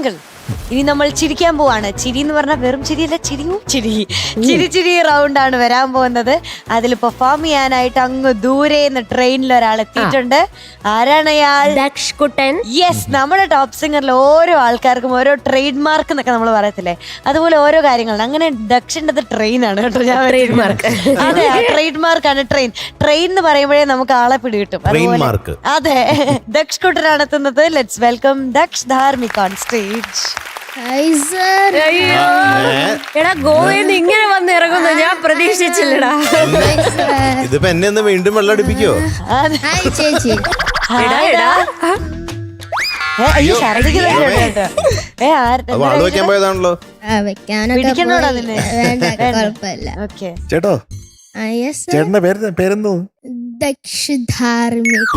Uncle, ഇനി നമ്മൾ ചിരിക്കാൻ പോവാണ്. ചിരി എന്ന് പറഞ്ഞാൽ വെറും ചിരിയല്ല, ചിരി റൗണ്ടാണ് വരാൻ പോകുന്നത്. അതിൽ പെർഫോം ചെയ്യാനായിട്ട് അങ്ങ് ദൂരെ ട്രെയിനിൽ ഒരാൾ എത്തിയിട്ടുണ്ട്. ആരാണ് അയാൾ? ദക്ഷ് കുട്ടൻ. യെസ്, നമ്മുടെ ടോപ്പ് സിംഗറിൽ ഓരോ ആൾക്കാർക്കും ഓരോ ട്രേഡ് മാർക്ക് എന്നൊക്കെ നമ്മൾ പറയത്തില്ലേ, അതുപോലെ ഓരോ കാര്യങ്ങളാണ്. അങ്ങനെ ദക്ഷിന്റെ ട്രെയിനാണ് കേട്ടോ. ഞാൻ ട്രേഡ് മാർക്ക്. അതെ, ട്രേഡ് മാർക്കാണ് ട്രെയിൻ എന്ന് പറയുമ്പോഴേ നമുക്ക് ആളെ പിടികിട്ടും. അതെ, ദക്ഷ് കുട്ടനാണ് എത്തുന്നത്. Let's welcome Daksh Dharmik on stage. എടാ, ഗോവന്ന് ഇങ്ങനെ വന്ന് ഇറങ്ങുന്നു ഞാൻ പ്രതീക്ഷിച്ചില്ലടാ. ഇതിപ്പോ എന്നെ ഒന്ന് വീണ്ടും വെള്ളടിപ്പിക്കോ? ചേച്ചി വാള് വെക്കാൻ പോയതാണല്ലോ. ചേട്ടോ, ചേട്ടന്റെ പേരെന്തോ? ദക്ഷ് ധാർമിക്.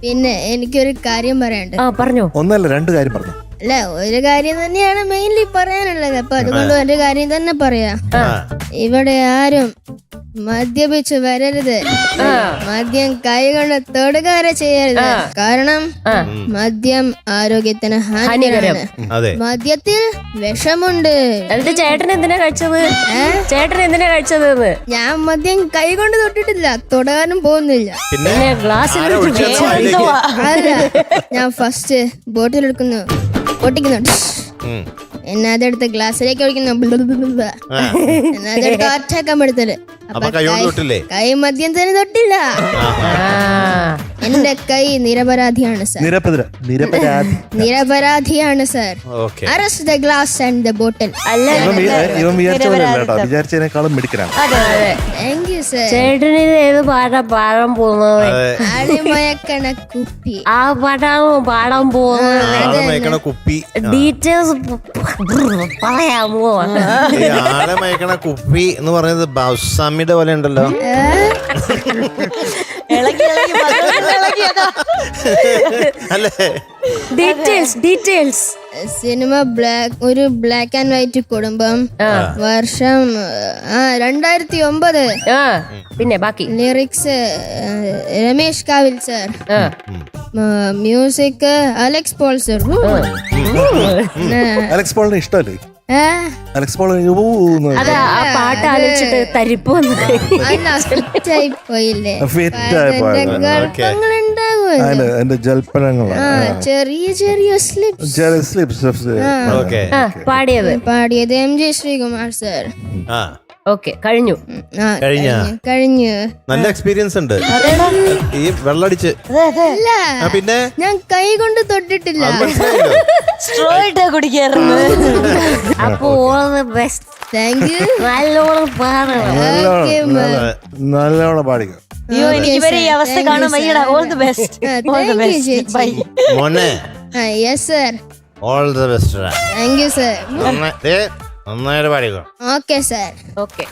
പിന്നെ എനിക്കൊരു കാര്യം പറയാനുണ്ട്. പറഞ്ഞോ. ഒന്നല്ല, രണ്ട് കാര്യം പറഞ്ഞു. അല്ല, ഒരു കാര്യം തന്നെയാണ് മെയിൻലി പറയാനുള്ളത്. അപ്പൊ അതുകൊണ്ട് ഒരു കാര്യം തന്നെ പറയാ. ഇവിടെ ആരും മദ്യപിച്ച് വരരുത്. മദ്യം കൈകൊണ്ട് തൊടുക വരെ ചെയ്യരുത്. കാരണം മദ്യം ആരോഗ്യത്തിന് ഹാനികരമാണ്. മദ്യത്തിൽ വിഷമുണ്ട്. ചേട്ടൻ എന്തിനാ കഴിച്ചത്? ഞാൻ മദ്യം കൈകൊണ്ട് തൊട്ടിട്ടില്ല, തൊടാനും പോകുന്നില്ല. അല്ല, ഞാൻ ഫസ്റ്റ് ബോട്ടിൽ എടുക്കുന്നു, പൊട്ടിക്കുന്നു, എന്നെ അതെടുത്ത് ഗ്ലാസ്സിലേക്ക് ഒഴിക്കുന്നു, എന്നെ അതെടുത്ത് ഒറ്റക്കം എടുത്തത്. കൈ മദ്യം തന്നെ തൊട്ടില്ല. എന്റെ കൈ നിരപരാധിയാണ് സർ. നിരപരാധിയാണ് sir. Arrest the glass and the bottle. വിചാരിച്ചതിനേക്കാളും മിടുക്കനാണ്. Thank you sir. ചേട്ടന് ഏത് പാടാൻ പോകുന്നത്? ആളിമയക്കണ കുപ്പി. ആ പാടാൻ പോകുന്നത് കുപ്പി ഡീറ്റെയിൽസ് പറയാമോ? ആളമയക്കണ കുപ്പി എന്ന് പറഞ്ഞത് ബാസാമിയുടെ പോലെ ഉണ്ടല്ലോ. അല്ലേ? ഡീറ്റെയിൽസ്. സിനിമ ഒരു ബ്ലാക്ക് ആൻഡ് വൈറ്റ് കുടുംബം. വർഷം 2009. പിന്നെ ബാക്കി lyrics Ramesh Kavil sir. Music Alex Paul sir. Alex പോളിനെ ഇഷ്ടമല്ലേ? അലക്സ് പോൾ അത് ആ പാട്ട് ആലോചിച്ചിട്ട് തരിപ്പ് പോയില്ലേ? എന്റെ ജൽപ്പനങ്ങളാണ്. ചെറിയ സ്ലിപ്സ് പാടിയത് MJ ശ്രീകുമാർ സർ. ഓക്കെ, കഴിഞ്ഞു. നല്ല എക്സ്പീരിയൻസ് ഉണ്ട് ഈ വെള്ളടിച്ച്. പിന്നെ ഞാൻ കൈ കൊണ്ട് തൊട്ടിട്ടില്ല, സ്ട്രോ ഇട്ടാ കുടിക്കാറുണ്ട്. അപ്പൊ all the best. Thank you. നല്ലോണം പാടിക്കും. അയ്യോ, എനിക്ക് വരെ ഈ അവസ്ഥ കാണാൻ വയ്യടാ. All the best. ബൈ മോനെ. Yes sir. All the best. Thank you sir. നന്നായിട്ട് പാടിക്കോ. Okay sir. ഓക്കെ.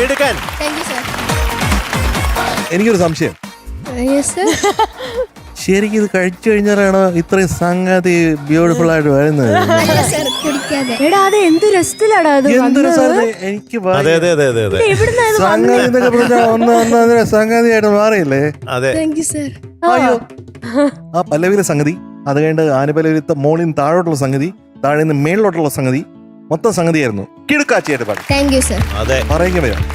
മിടുക്കൻ. Thank you sir. എനിക്കൊരു സംശയം, യെസ് സർ. ശരിക്കും ഇത് കഴിച്ചു കഴിഞ്ഞാലാണ് ഇത്രയും സംഗതി ബ്യൂട്ടിഫുൾ ആയിട്ട് വരുന്നത്? അല്ല സർ, കുടിക്കാതെ. എടാ അത് എന്ത് രസത്തിലാടാ അത് എന്തൊരു സാധനം എനിക്ക് അതെ അതെ അതെ അതെ അതെ സംഗതി എന്നൊക്കെ പറഞ്ഞാൽ ഒന്ന് സംഗതിയായിട്ട് മാറിയില്ലേ? അതെ. Thank you sir. അയ്യോ, ആ പല്ലവിയിലെ സംഗതി, അത് കഴിഞ്ഞ് ആനുപല്ലവിലത്തെ മോളിൽ നിന്ന് താഴോട്ടുള്ള സംഗതി, താഴെ നിന്ന് മേളിലോട്ടുള്ള സംഗതി, മൊത്തം സംഗതിയായിരുന്നു. കിടുക്കാച്ചിയായിട്ട് പാടി. Thank you sir. അതെ. പറയുക വരാം,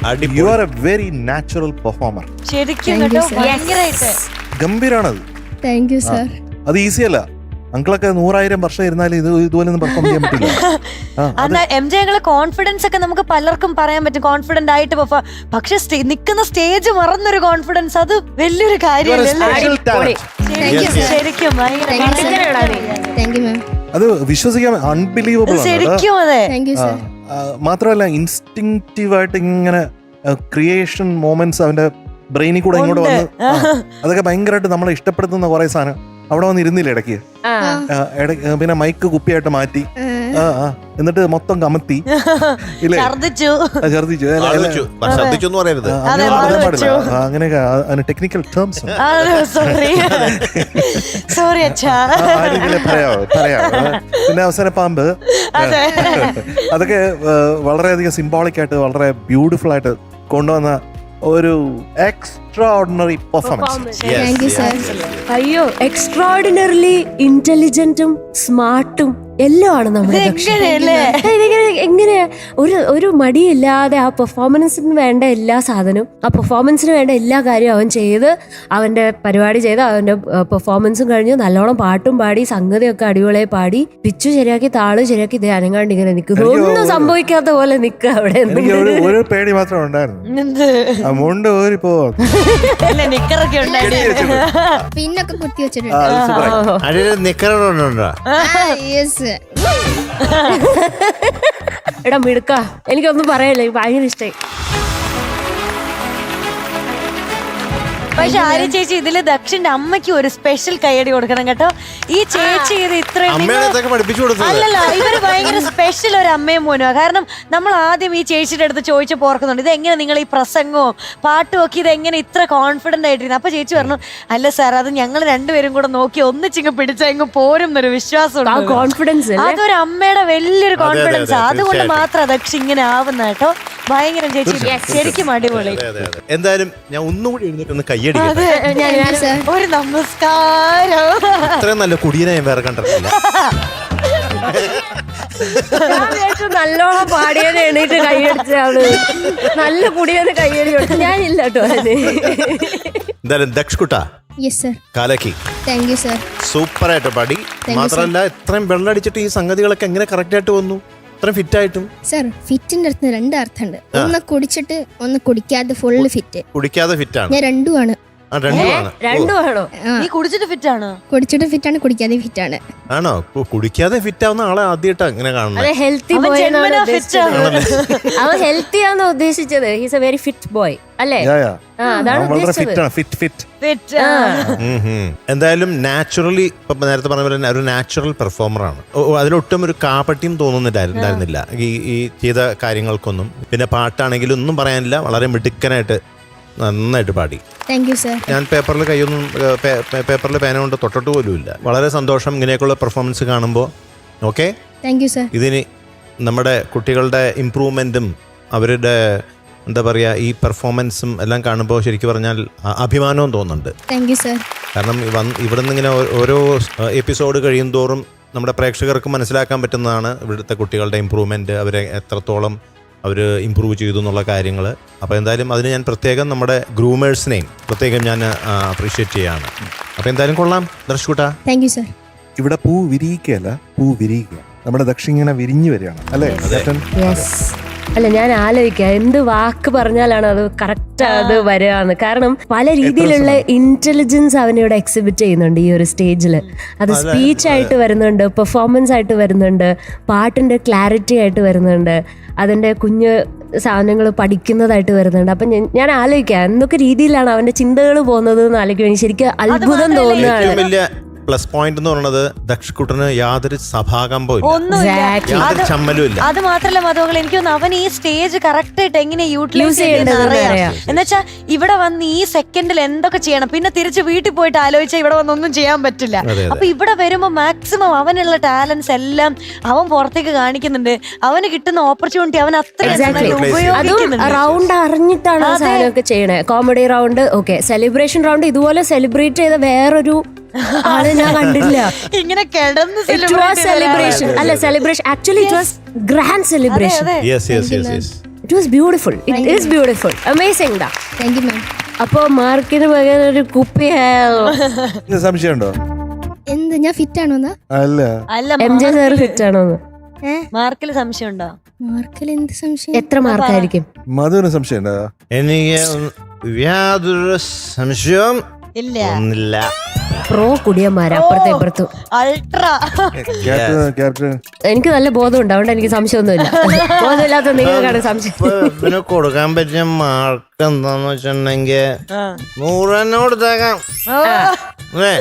അടിപൊളി. You are a very natural performer. ശരിക്കും Thank you, കേട്ടോ, sir. ഭയങ്കരായിട്ട്. ഗംഭീരാണത്. Thank you sir. അത് ഈസി അല്ല. അങ്കിളൊക്കെ 100,000 വർഷം ഇരുന്നാലും ഇതുപോലെ ഒന്നും പെർഫോം ചെയ്യാൻ പറ്റില്ല. എന്നാ എം ജെ ഞങ്ങള് കോൺഫിഡൻസ് ഒക്കെ നമുക്ക് പലർക്കും പറയാൻ പറ്റും, കോൺഫിഡന്റ് ആയിട്ട് പെർഫോം. പക്ഷെ നിക്കുന്ന സ്റ്റേജ് മറന്നൊരു കോൺഫിഡൻസ്, അത് വലിയൊരു കാര്യമല്ലേ? Thank you, sir. ശരിക്കും ഭയങ്കര താങ്ക് യു മാം. അത് വിശ്വസിക്കാൻ അൺബിലീവബിൾ ആണ്. ശരിക്കും അതെ. Thank you sir. മാത്രമല്ല ഇൻസ്റ്റിങ്റ്റീവ് ആയിട്ട് ഇങ്ങനെ ക്രിയേഷൻ മൊമെന്റ്സ് അവന്റെ ബ്രെയിനിൽ കൂടെ ഇങ്ങോട്ട് വന്ന് അതൊക്കെ ഭയങ്കരമായിട്ട് നമ്മളെ ഇഷ്ടപ്പെടുത്തുന്ന കുറെ സാധനം അവിടെ വന്ന് ഇരുന്നില്ല ഇടയ്ക്ക്. പിന്നെ മൈക്ക് കുപ്പിയായിട്ട് മാറ്റി, എന്നിട്ട് മൊത്തം കമത്തി ഇല്ലേ, ഛർദിച്ചു. ഛർദിച്ചു. ശ്രദ്ധിച്ചു എന്ന് പറയരുത്. അങ്ങനെയൊക്കെ ടെക്നിക്കൽ ടേംസ് സോറി അച്ഛാ. പറയാം. പിന്നെ അവസാന പാമ്പ്, അതൊക്കെ വളരെയധികം സിംബോളിക് ആയിട്ട് വളരെ ബ്യൂട്ടിഫുൾ ആയിട്ട് കൊണ്ടുവന്ന ഒരു extra ordinary performance. Thank you sir. അയ്യോ, എക്സ്ട്രാഡിനറിലി ഇന്റലിജന്റും സ്മാർട്ടും എല്ലാം ആണ് നമ്മുടെ എങ്ങനെയാ ഒരു മടിയില്ലാതെ ആ പെർഫോമൻസിന് വേണ്ട എല്ലാ സാധനവും, ആ പെർഫോമൻസിന് വേണ്ട എല്ലാ കാര്യവും അവൻ ചെയ്ത്, അവന്റെ പരിപാടി ചെയ്ത്, അവന്റെ പെർഫോമൻസും കഴിഞ്ഞ് നല്ലോണം പാട്ടും പാടി, സംഗതിയൊക്കെ അടിപൊളിയായി പാടി, പിച്ചു ശരിയാക്കി, താള് ശരിയാക്കി, ഇത് അനങ്ങാണ്ട് ഇങ്ങനെ നിൽക്കുന്നു, ഒന്നും സംഭവിക്കാത്ത പോലെ നിൽക്കുക അവിടെ. എനിക്ക് ഒരു പേടി മാത്രം ഉണ്ടായിരുന്നു, മുണ്ട് ഊരി പോവാ. പിന്നൊക്കെ കുത്തി വെച്ചിട്ടുണ്ട്. നിക്കറുണ്ടോ? യെസ്. എടാ മിടുക്ക, എനിക്കൊന്നും പറയല്ലേ, ഭയങ്കര ഇഷ്ടായി. പക്ഷെ ആര്യ ചേച്ചി ഇതില് ദക്ഷിന്റെ അമ്മയ്ക്ക് ഒരു സ്പെഷ്യൽ കൈയടി കൊടുക്കണം കേട്ടോ. ഈ ചേച്ചി ഇത് ഇത്രയും അല്ലല്ല, ഇവര് ഭയങ്കര സ്പെഷ്യൽ ഒരു അമ്മയും മോനുവാ. കാരണം നമ്മൾ ആദ്യം ഈ ചേച്ചിയുടെ അടുത്ത് ചോദിച്ചപ്പോൾ ഓർക്കുന്നുണ്ട്, ഇത് എങ്ങനെ നിങ്ങൾ ഈ പ്രസംഗവും പാട്ടും ഒക്കെ ഇത് എങ്ങനെ ഇത്ര കോൺഫിഡന്റ് ആയിട്ടിരുന്നു? അപ്പൊ ചേച്ചി പറഞ്ഞു, അല്ല സാർ, അത് ഞങ്ങൾ രണ്ടുപേരും കൂടെ നോക്കി ഒന്നിച്ചിങ്ങ് പിടിച്ചെങ്ങ് പോരും എന്നൊരു വിശ്വാസം. കോൺഫിഡൻസ് അതൊരു അമ്മയുടെ വലിയൊരു കോൺഫിഡൻസ്. അതുകൊണ്ട് മാത്രം ദക്ഷ ഇങ്ങനെ ആവുന്ന കേട്ടോ. ഭയങ്കര ചേച്ചി ശരിക്കും അടിപൊളി. എന്തായാലും ഞാൻ ഒന്നുകൂടി എഴുന്നേറ്റ് കൈയടി. ഒരു നമസ്കാരം. ഇത്രയും നല്ല കുടിയനെ ഞാൻ വേറെ കണ്ടിട്ടില്ല. നല്ലോണം പാടിയത് എണീറ്റ് കൈയടിച്ചാണ്, നല്ല കുടിയെന്ന് കൈയടി കൊടുത്തു. ഞാനില്ല കേട്ടോ. എന്തായാലും ദക്ഷ് കുട്ടാ കാലക്കി, താങ്ക് യു സർ. സൂപ്പർ ആയിട്ട് പാടി. മാത്രമല്ല ഇത്രയും വെള്ളടിച്ചിട്ട് ഈ സംഗതികളൊക്കെ എങ്ങനെ കറക്റ്റ് ആയിട്ട് വന്നു, ഇത്രയും ഫിറ്റ് ആയിട്ടും? സർ, ഫിറ്റിന്റെ അടുത്ത് രണ്ട് അർത്ഥമുണ്ട്. ഒന്ന് കുടിച്ചിട്ട്, ഒന്ന് കുടിക്കാതെ. Full fit. കുടിക്കാതെ ഫിറ്റ് ആണ്. ഞാൻ രണ്ടുമാണ്. രണ്ടുമാണോ? നീ കുടിച്ചിട്ട് ഫിറ്റ് ആണോ? കുടിച്ചിട്ട് ഫിറ്റ് ആണ്, കുടിക്കാതെ ഫിറ്റ് ആണ്. ആണോ? കുടിക്കാതെ ഫിറ്റ് ആവുന്ന ആളെ ആദ്യമായിട്ടാ ഇങ്ങനെ കാണുന്നത്. ഹെൽത്തി അവൻ ഹെൽത്തി ആണെന്ന് ഉദ്ദേശിച്ചത്. He's A very fit boy അല്ലേ? എന്തായാലും നാച്ചുറലി, ഇപ്പൊ നേരത്തെ പറഞ്ഞ പോലെ ഒരു നാച്ചുറൽ പെർഫോമർ ആണ്. അതിലൊട്ടും ഒരു കാപ്പട്ടിയും തോന്നുന്നുണ്ടായിരുന്നില്ല ഈ ചെയ്ത കാര്യങ്ങൾക്കൊന്നും. പിന്നെ പാട്ടാണെങ്കിലും ഒന്നും പറയാനില്ല, വളരെ മിടുക്കനായിട്ട് നന്നായിട്ട് പാടി. Thank you sir. ഞാൻ പേപ്പറിൽ പേപ്പറിൽ പേന കൊണ്ട് തൊട്ടിട്ട് പോലും ഇല്ല. വളരെ സന്തോഷം ഇങ്ങനെയൊക്കെയുള്ള പെർഫോമൻസ് കാണുമ്പോൾ. Okay, thank you sir. ഇതിന് നമ്മുടെ കുട്ടികളുടെ ഇമ്പ്രൂവ്മെന്റും അവരുടെ എന്താ പറയുക ഈ പെർഫോമൻസും എല്ലാം കാണുമ്പോൾ ശരിക്കും പറഞ്ഞാൽ അഭിമാനവും തോന്നുന്നുണ്ട്. Thank you sir. കാരണം ഇവിടുന്ന് ഇങ്ങനെ ഓരോ എപ്പിസോഡ് കഴിയും തോറും നമ്മുടെ പ്രേക്ഷകർക്ക് മനസ്സിലാക്കാൻ പറ്റുന്നതാണ് ഇവിടുത്തെ കുട്ടികളുടെ ഇമ്പ്രൂവ്മെൻറ്റ്, അവരെ എത്രത്തോളം അവർ ഇമ്പ്രൂവ് ചെയ്തു എന്നുള്ള കാര്യങ്ങൾ. അപ്പോൾ എന്തായാലും അതിന് ഞാൻ പ്രത്യേകം നമ്മുടെ ഗ്രൂമേഴ്സിനെയും പ്രത്യേകം ഞാൻ അപ്രീഷിയേറ്റ് ചെയ്യാണ്. അപ്പോൾ എന്തായാലും കൊള്ളാം ദർശ് കൂട്ടാ. Thank you sir. ഇവിടെ പൂ വിരിയിക്കുകയല്ല, പൂ വിരിയിക്കുക. നമ്മുടെ ദക്ഷ ഇങ്ങനെ വിരിഞ്ഞു വരികയാണ് അല്ലേ? അല്ല, ഞാൻ ആലോചിക്കാം എന്ത് വാക്ക് പറഞ്ഞാലാണ് അത് കറക്റ്റ് അത് വരികയെന്ന്. കാരണം പല രീതിയിലുള്ള ഇന്റലിജൻസ് അവനിവിടെ എക്സിബിറ്റ് ചെയ്യുന്നുണ്ട് ഈ ഒരു സ്റ്റേജിൽ. അത് സ്പീച്ച് ആയിട്ട് വരുന്നുണ്ട്, പെർഫോമൻസ് ആയിട്ട് വരുന്നുണ്ട്, പാട്ടിന്റെ ക്ലാരിറ്റി ആയിട്ട് വരുന്നുണ്ട്, അതിന്റെ കുഞ്ഞ് സാധനങ്ങൾ പഠിക്കുന്നതായിട്ട് വരുന്നുണ്ട്. അപ്പം ഞാൻ ആലോചിക്കാം എന്തൊക്കെ രീതിയിലാണ് അവന്റെ ചിന്തകൾ പോകുന്നത് എന്ന് ആലോചിക്കും. ശരിക്കും അത്ഭുതം തോന്നുകയാണ്. പ്ലസ് പോയിന്റ് എന്ന് പറയുന്നത് ദക്ഷക്കുട്ടന് യാതൊരു സഭാകമ്പവും ഇല്ല, ഒന്നുമില്ല. Exactly. യാതൊരു ചമ്മലും ഇല്ല. അത് മാത്രല്ല മധുമകൾ, എനിക്ക് തോന്നുന്നു അവൻ ഈ സ്റ്റേജ് കറക്റ്റ് ആയിട്ട് എങ്ങനെ യൂട്ടിലൈസ് Use ചെയ്യേണ്ടതെന്ന് അറിയാം. അറിയാം. എന്നുവെച്ചാ ഇവിടെ വന്ന് ഈ സെക്കൻഡിൽ എന്തൊക്കെ ചെയ്യണം, പിന്നെ തിരിച്ച് വീട്ടിൽ പോയിട്ട് ആലോചിച്ചാൽ ഇവിടെ വന്നൊന്നും ചെയ്യാൻ പറ്റില്ല. അതെ. അപ്പൊ ഇവിടെ വരുമ്പോ മാക്സിമം അവനുള്ള ടാലൻസ് എല്ലാം അവൻ പുറത്തേക്ക് കാണിക്കുന്നുണ്ട്. അവന് കിട്ടുന്ന ഓപ്പർച്യൂണിറ്റി അവൻ അത്രയും Exactly. നന്നായി അതും ഉപയോഗിക്കുന്നുണ്ട്. റൗണ്ട് അറിഞ്ഞിട്ടാണ് ആ സാധനമൊക്കെ ചെയ്യണേ. Comedy round, okay, celebration round ഇതുപോലെ സെലിബ്രേറ്റ് ചെയ്ത വേറൊരു ആള് ഞാൻ കണ്ടില്ല. ഇങ്ങനെ കിടന്ന് ഇറ്റ് വാസ് സെലിബ്രേഷൻ, അല്ല celebration, actually it was grand celebration. Yes, yes, yes, yes. It was beautiful, it is beautiful, amazing ഡാ. Thank you ma'am. അപ്പൊ മാർക്കിന് പകരം ഒരു കുപ്പി ഇത് സംശയമുണ്ടോ? എന്ത് ഞാൻ ഫിറ്റ് ആണോ എന്നാ? അല്ല, അല്ല എം ജെ സാർ ഫിറ്റ് ആണോന്ന്? മാർക്കിൽ സംശയം ഉണ്ടോ? മാർക്കിൽ എന്ത് സംശയം? എത്ര മാർക്കായിരിക്കും? മധുവിന് സംശയമുണ്ടോ? എനിക്ക് യാതൊരു സംശയവും ഇല്ല. ഒന്നില്ല. പ്രോ കുടിയന്മാരാ അപ്പുറത്തെ ഇപ്പുറത്തും. അൾട്രാ. ക്യാപ്റ്റൻ എനിക്ക് നല്ല ബോധമുണ്ട്, അതുകൊണ്ട് എനിക്ക് സംശയമൊന്നുമില്ല. ബോധമില്ലാത്ത നിങ്ങൾക്കാണ് സംശയം. ഇപ്പൊ ഇതിന് കൊടുക്കാൻ പറ്റിയ മാർക്ക് എന്താന്ന് വെച്ചിട്ടുണ്ടെങ്കിൽ 100 തന്നെ കൊടുത്തേക്കാം. അല്ലേ?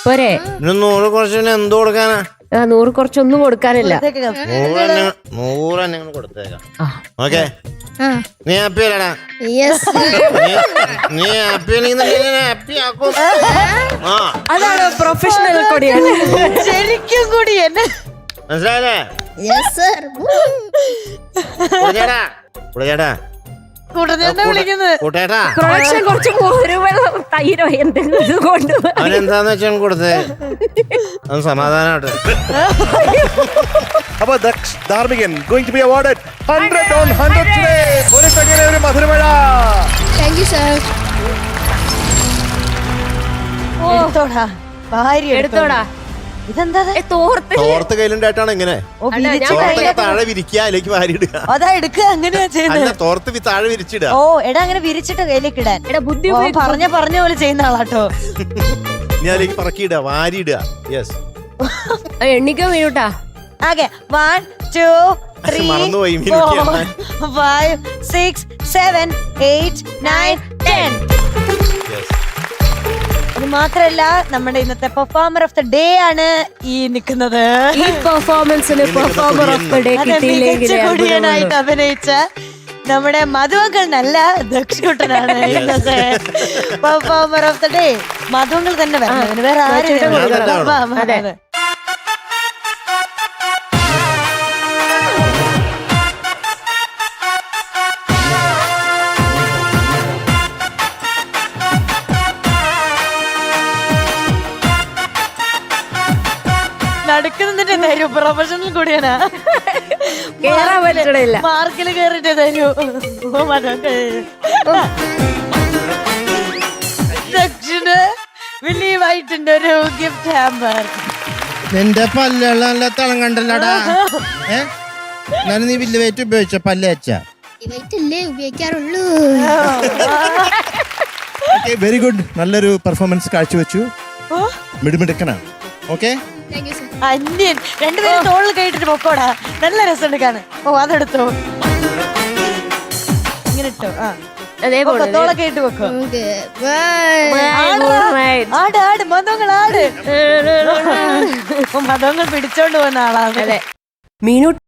പോരെ, പിന്നെ 100 കുറച്ച് പിന്നെ എന്ത് കൊടുക്കാനാ? 100 കുറച്ചൊന്നും കൊടുക്കാനില്ല. 100 തന്നെ കൊടുത്തേക്കാം. ഓക്കെ, ആ നീ ഹാപ്പി അല്ലടാ? യെസ്. നീ ഹാപ്പി അല്ലെങ്കിൽ ഹാപ്പി ആക്കും. ആ, അതാണ് പ്രൊഫഷണൽ കൊടിയൻ. ശരിക്കും കൂടി എന്നെ മനസ്സിലായല്ലേ? Yes sir. ചേട്ടാ, ചേട്ടാ, കൂട്ടനെ വിളിക്കുന്നത്. കൂട്ടേട്ടാ, പ്രൊഡക്ഷൻ കുറച്ച് മോരുവെള്ളം തൈരോ എന്തെങ്കിലും കൊണ്ട് അവനെന്താന്ന് വെച്ചാൽ കൊടുത്തേ, അത് സമാധാനമായിട്ട്. അപ്പൊ Daksh ധാർമ്മികൻ going to be awarded 100 on 100 today. ഒരു തങ്ങനെ ഒരു മധുരമഴ. Thank you sir. എടുത്തോടാ, ഭാര്യ എടുത്തോടാ. ഇതെന്താ തോർത്ത് തോർത്ത് കയ്യിലുണ്ടായിട്ടാണ് ഇങ്ങനെ തോർത്തൊക്കെ താഴെ വിരിക്കുക, അതിലേക്ക് വാരിയിടുക. അതാ എടുക്കുക, അങ്ങനെയാ അല്ല, ചെയ്യുന്നത്. തോർത്ത് താഴെ വിരിച്ചിടുക. ഓ എടാ, അങ്ങനെ വിരിച്ചിട്ട് കയ്യിലേക്ക് ഇടാൻ. എടാ ബുദ്ധി ഓ, പറഞ്ഞ പോലെ ചെയ്യുന്ന ആളാട്ടോ. ഇനി അതിലേക്ക് പറക്കിയിടുക, വാരിയിടുക. യെസ്, എണ്ണിക്കാൻ വീണുട്ടാ. ആകെ 1 2 3 മറന്നുപോയി 4 5 6 7 8 9 10. അത് മാത്രല്ല, നമ്മുടെ ഇന്നത്തെ പെർഫോമർ ഓഫ് ദ ഡേ ആണ് ഈ നിൽക്കുന്നത്. ഈ പെർഫോമൻസിന് പെർഫോമർ ഓഫ് ദ ഡേ അതെ, മികച്ച കിട്ടിയില്ലെങ്കിൽ കുടിയനായിട്ട് അഭിനയിച്ച നമ്മുടെ മധുവങ്കളിനല്ല, ദക്ഷുട്ടനാണ് ഇന്നത്തെ പെർഫോമർ ഓഫ് ദ ഡേ. മധുവങ്കൾ തന്നെ വരണം, വേറെ ആരും അതെ. നടക്കുന്നതിന്റെ തരൂ, പ്രൊഫഷണൽ കൂടിയാണ്. കേറാൻ പറ്റണില്ല. മാർക്കിൽ കേറിട്ട് തരൂ. ദക്ഷിന് വിലീവായിട്ടുണ്ട് ഒരു ഗിഫ്റ്റ് ഹാമ്പർ. നിന്റെ പല്ലുള്ള നല്ല തളം കണ്ടല്ലടാ. ഞാൻ നീ വലിയ വെയിറ്റ് ഉപയോഗിച്ച പല്ല് വെച്ച. ഇവറ്റല്ലേ ഉപയോഗിക്കാറുള്ളൂ. വെരി ഗുഡ്, നല്ലൊരു പെർഫോമൻസ് കാഴ്ചവെച്ചു. മിടുമിടുക്കനാണ്. Okay, thank you sir. അന്യൻ രണ്ടുപേരും തോളിൽ കേട്ടിട്ട് പൊക്കോടാ, നല്ല രസം എടുക്കാണ്. ഓ അതെടുത്തോ, ഇങ്ങനെ ഇട്ടോ. ആ അതേപോലെ തോളൊക്കെ ഇട്ട് വെക്കോ. Okay bye. ആട് ആട് മതങ്ങൾ ആട്. മതങ്ങൾ പിടിച്ചോണ്ട് പോകുന്ന ആളാണ്. മീനു